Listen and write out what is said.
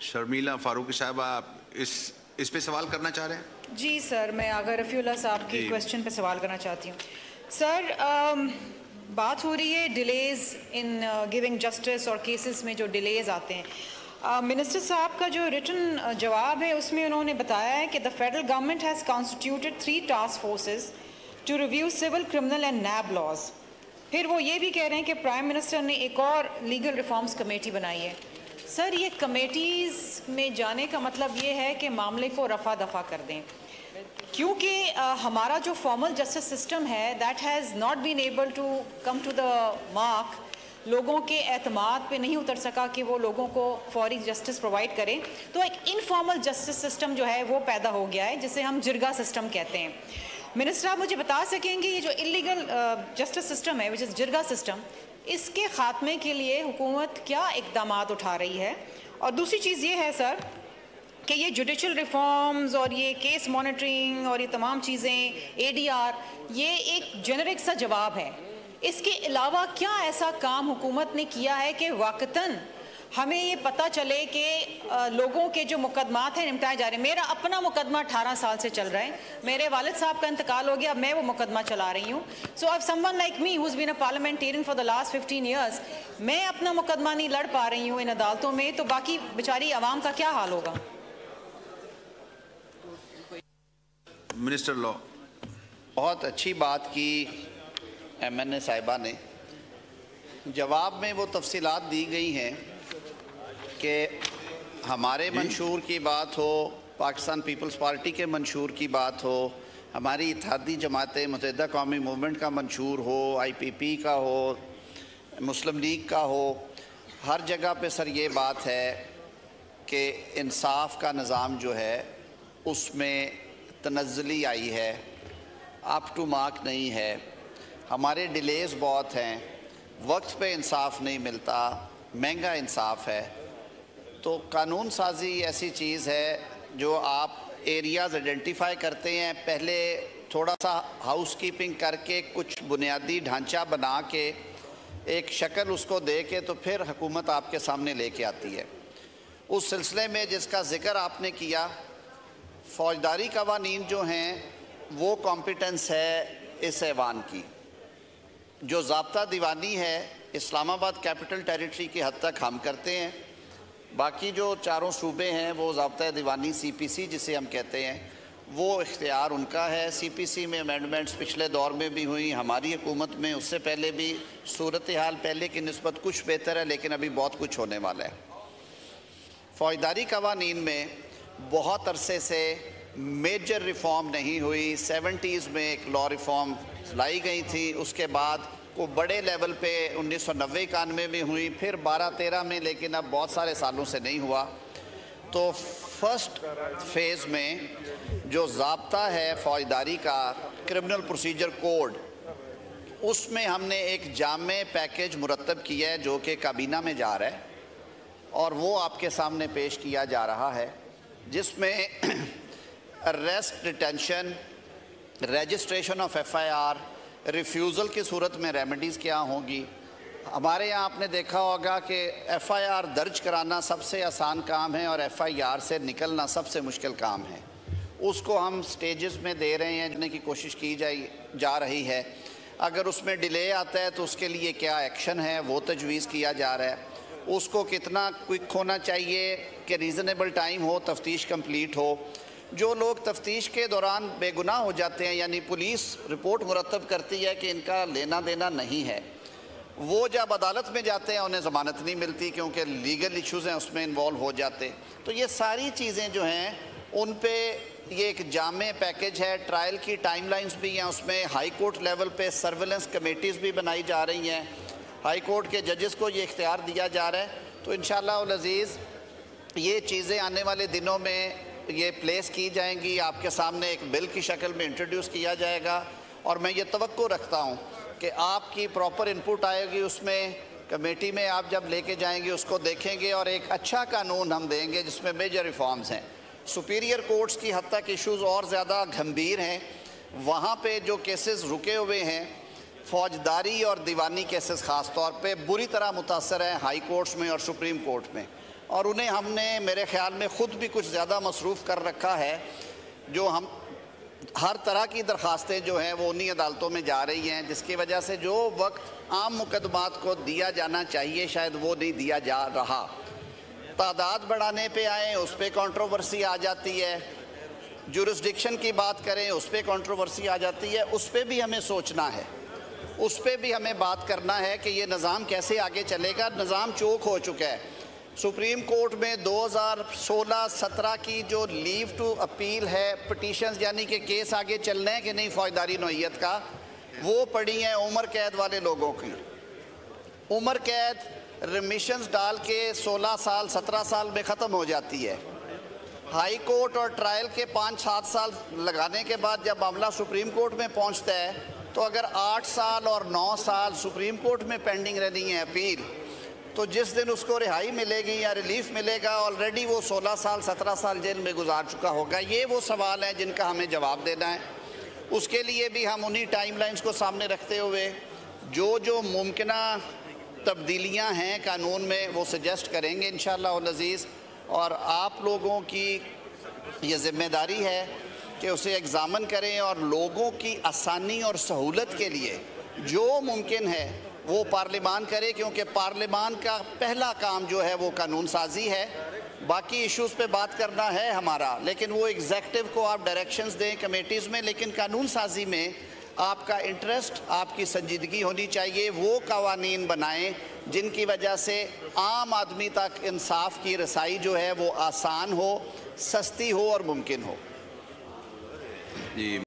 شرمیلا فاروقی صاحبہ اس پہ سوال کرنا چاہ رہے ہیں؟ جی سر، میں آغا رفیع اللہ صاحب کی کوشچن پہ سوال کرنا چاہتی ہوں. سر، بات ہو رہی ہے ڈیلیز ان گیونگ جسٹس اور کیسز میں جو ڈیلیز آتے ہیں. منسٹر صاحب کا جو ریٹن جواب ہے اس میں انہوں نے بتایا ہے کہ the federal government has constituted 3 task forces to review civil criminal and NAB laws. پھر وہ یہ بھی کہہ رہے ہیں کہ پرائم منسٹر نے ایک اور لیگل ریفارمز کمیٹی بنائی ہے. سر، یہ کمیٹیز میں جانے کا مطلب یہ ہے کہ معاملے کو رفع دفع کر دیں، کیونکہ ہمارا جو فارمل جسٹس سسٹم ہے that has not been able to come to the mark. لوگوں کے اعتماد پہ نہیں اتر سکا کہ وہ لوگوں کو فوری جسٹس پرووائڈ کریں. تو ایک انفارمل جسٹس سسٹم جو ہے وہ پیدا ہو گیا ہے جسے ہم جرگا سسٹم کہتے ہیں. منسٹر آپ مجھے بتا سکیں گے یہ جو انلیگل جسٹس سسٹم ہے وچ از جرگا سسٹم، اس کے خاتمے کے لیے حکومت کیا اقدامات اٹھا رہی ہے؟ اور دوسری چیز یہ ہے سر کہ یہ جوڈیشل ریفارمز اور یہ کیس مانیٹرنگ اور یہ تمام چیزیں ADR یہ ایک جنرک سا جواب ہے. اس کے علاوہ کیا ایسا کام حکومت نے کیا ہے کہ واقعتاً ہمیں یہ پتہ چلے کہ لوگوں کے جو مقدمات ہیں نمٹائے جا رہے ہیں؟ میرا اپنا مقدمہ 18 سال سے چل رہا ہے. میرے والد صاحب کا انتقال ہو گیا، اب میں وہ مقدمہ چلا رہی ہوں. So if some one like me who's been a parliamentarian for the last 15 years, میں اپنا مقدمہ نہیں لڑ پا رہی ہوں ان عدالتوں میں، تو باقی بیچاری عوام کا کیا حال ہوگا؟ منسٹر لا. بہت اچھی بات کی MNA صاحبہ نے. جواب میں وہ تفصیلات دی گئی ہیں کہ ہمارے منشور کی بات ہو، پاکستان پیپلز پارٹی کے منشور کی بات ہو، ہماری اتحادی جماعت متحدہ قومی موومنٹ کا منشور ہو، IPP کا ہو، مسلم لیگ کا ہو، ہر جگہ پہ سر یہ بات ہے کہ انصاف کا نظام جو ہے اس میں تنزلی آئی ہے، اپ ٹو مارک نہیں ہے. ہمارے ڈیلیز بہت ہیں، وقت پہ انصاف نہیں ملتا، مہنگا انصاف ہے. تو قانون سازی ایسی چیز ہے جو آپ ایریاز آئیڈینٹیفائی کرتے ہیں، پہلے تھوڑا سا ہاؤس کیپنگ کر کے کچھ بنیادی ڈھانچہ بنا کے ایک شکل اس کو دے کے تو پھر حکومت آپ کے سامنے لے کے آتی ہے. اس سلسلے میں جس کا ذکر آپ نے کیا، فوجداری قوانین جو ہیں وہ کمپیٹنس ہے اس ایوان کی. جو ضابطہ دیوانی ہے اسلام آباد کیپٹل ٹیریٹری کی حد تک ہم کرتے ہیں، باقی جو چاروں صوبے ہیں وہ ضابطہ دیوانی CPC جسے ہم کہتے ہیں وہ اختیار ان کا ہے. CPC میں امینڈمنٹس پچھلے دور میں بھی ہوئی، ہماری حکومت میں اس سے پہلے بھی. صورتحال پہلے کی نسبت کچھ بہتر ہے لیکن ابھی بہت کچھ ہونے والا ہے. فوجداری قوانین میں بہت عرصے سے میجر ریفارم نہیں ہوئی. 70s میں ایک لا ریفارم لائی گئی تھی، اس کے بعد کو بڑے لیول پہ 1990-91 میں ہوئی، پھر 12-13 میں، لیکن اب بہت سارے سالوں سے نہیں ہوا. تو فرسٹ فیز میں جو ضابطہ ہے فوجداری کا، کرمنل پروسیجر کوڈ، اس میں ہم نے ایک جامع پیکج مرتب کیا ہے جو کہ کابینہ میں جا رہا ہے اور وہ آپ کے سامنے پیش کیا جا رہا ہے، جس میں arrest, detention, registration of FIR، refusal کی صورت میں ریمیڈیز کیا ہوں گی. ہمارے یہاں آپ نے دیکھا ہوگا کہ FIR درج کرانا سب سے آسان کام ہے اور FIR سے نکلنا سب سے مشکل کام ہے. اس کو ہم سٹیجز میں دے رہے ہیں، جانے کی کوشش کی جا رہی ہے. اگر اس میں ڈیلے آتا ہے تو اس کے لیے کیا ایکشن ہے وہ تجویز کیا جا رہا ہے. اس کو کتنا کوئک ہونا چاہیے کہ ریزنیبل ٹائم ہو، تفتیش کمپلیٹ ہو. جو لوگ تفتیش کے دوران بے گناہ ہو جاتے ہیں، یعنی پولیس رپورٹ مرتب کرتی ہے کہ ان کا لینا دینا نہیں ہے، وہ جب عدالت میں جاتے ہیں انہیں ضمانت نہیں ملتی کیونکہ لیگل ایشوز ہیں اس میں انوالو ہو جاتے. تو یہ ساری چیزیں جو ہیں ان پہ یہ ایک جامع پیکج ہے. ٹرائل کی ٹائم لائنز بھی ہیں، اس میں ہائی کورٹ لیول پہ سرویلنس کمیٹیز بھی بنائی جا رہی ہیں، ہائی کورٹ کے ججز کو یہ اختیار دیا جا رہا ہے. تو انشاءاللہ العزیز یہ چیزیں آنے والے دنوں میں یہ پلیس کی جائیں گی، آپ کے سامنے ایک بل کی شکل میں انٹروڈیوس کیا جائے گا. اور میں یہ توقع رکھتا ہوں کہ آپ کی پراپر انپوٹ آئے گی، اس میں کمیٹی میں آپ جب لے کے جائیں گے اس کو دیکھیں گے اور ایک اچھا قانون ہم دیں گے جس میں میجر ریفارمز ہیں. سپیریئر کورٹس کی حد تک ایشوز اور زیادہ گھمبیر ہیں، وہاں پہ جو کیسز رکے ہوئے ہیں فوجداری اور دیوانی کیسز خاص طور پہ بری طرح متاثر ہیں ہائی کورٹس میں اور سپریم کورٹ میں. اور انہیں ہم نے میرے خیال میں خود بھی کچھ زیادہ مصروف کر رکھا ہے، جو ہم ہر طرح کی درخواستیں جو ہیں وہ انہی عدالتوں میں جا رہی ہیں، جس کی وجہ سے جو وقت عام مقدمات کو دیا جانا چاہیے شاید وہ نہیں دیا جا رہا۔ تعداد بڑھانے پہ آئیں اس پہ کنٹروورسی آ جاتی ہے، جورسڈکشن کی بات کریں اس پہ کنٹروورسی آ جاتی ہے، اس پہ بھی ہمیں سوچنا ہے، اس پہ بھی ہمیں بات کرنا ہے کہ یہ نظام کیسے آگے چلے گا۔ نظام چوک ہو چکا ہے۔ سپریم کورٹ میں 2016-17 کی جو لیو ٹو اپیل ہے، پٹیشنز یعنی کہ کیس آگے چلنا ہے کہ نہیں فوجداری نوعیت کا، وہ پڑی ہیں عمر قید والے لوگوں کی۔ عمر قید ریمیشنز ڈال کے 16 سال 17 سال میں ختم ہو جاتی ہے۔ ہائی کورٹ اور ٹرائل کے 5-7 سال لگانے کے بعد جب معاملہ سپریم کورٹ میں پہنچتا ہے تو اگر 8 سال اور 9 سال سپریم کورٹ میں پینڈنگ رہنی ہے اپیل، تو جس دن اس کو رہائی ملے گی یا ریلیف ملے گا آلریڈی وہ 16 سال 17 سال جیل میں گزار چکا ہوگا۔ یہ وہ سوال ہیں جن کا ہمیں جواب دینا ہے۔ اس کے لیے بھی ہم انہی ٹائم لائنز کو سامنے رکھتے ہوئے جو ممکنہ تبدیلیاں ہیں قانون میں وہ سجیسٹ کریں گے انشاءاللہ العزیز، اور آپ لوگوں کی یہ ذمہ داری ہے کہ اسے ایگزامن کریں اور لوگوں کی آسانی اور سہولت کے لیے جو ممکن ہے وہ پارلیمان کرے، کیونکہ پارلیمان کا پہلا کام جو ہے وہ قانون سازی ہے۔ باقی ایشوز پہ بات کرنا ہے ہمارا، لیکن وہ ایگزیکٹو کو آپ ڈائریکشنز دیں کمیٹیز میں، لیکن قانون سازی میں آپ کا انٹرسٹ، آپ کی سنجیدگی ہونی چاہیے۔ وہ قوانین بنائیں جن کی وجہ سے عام آدمی تک انصاف کی رسائی جو ہے وہ آسان ہو، سستی ہو اور ممکن ہو۔ جی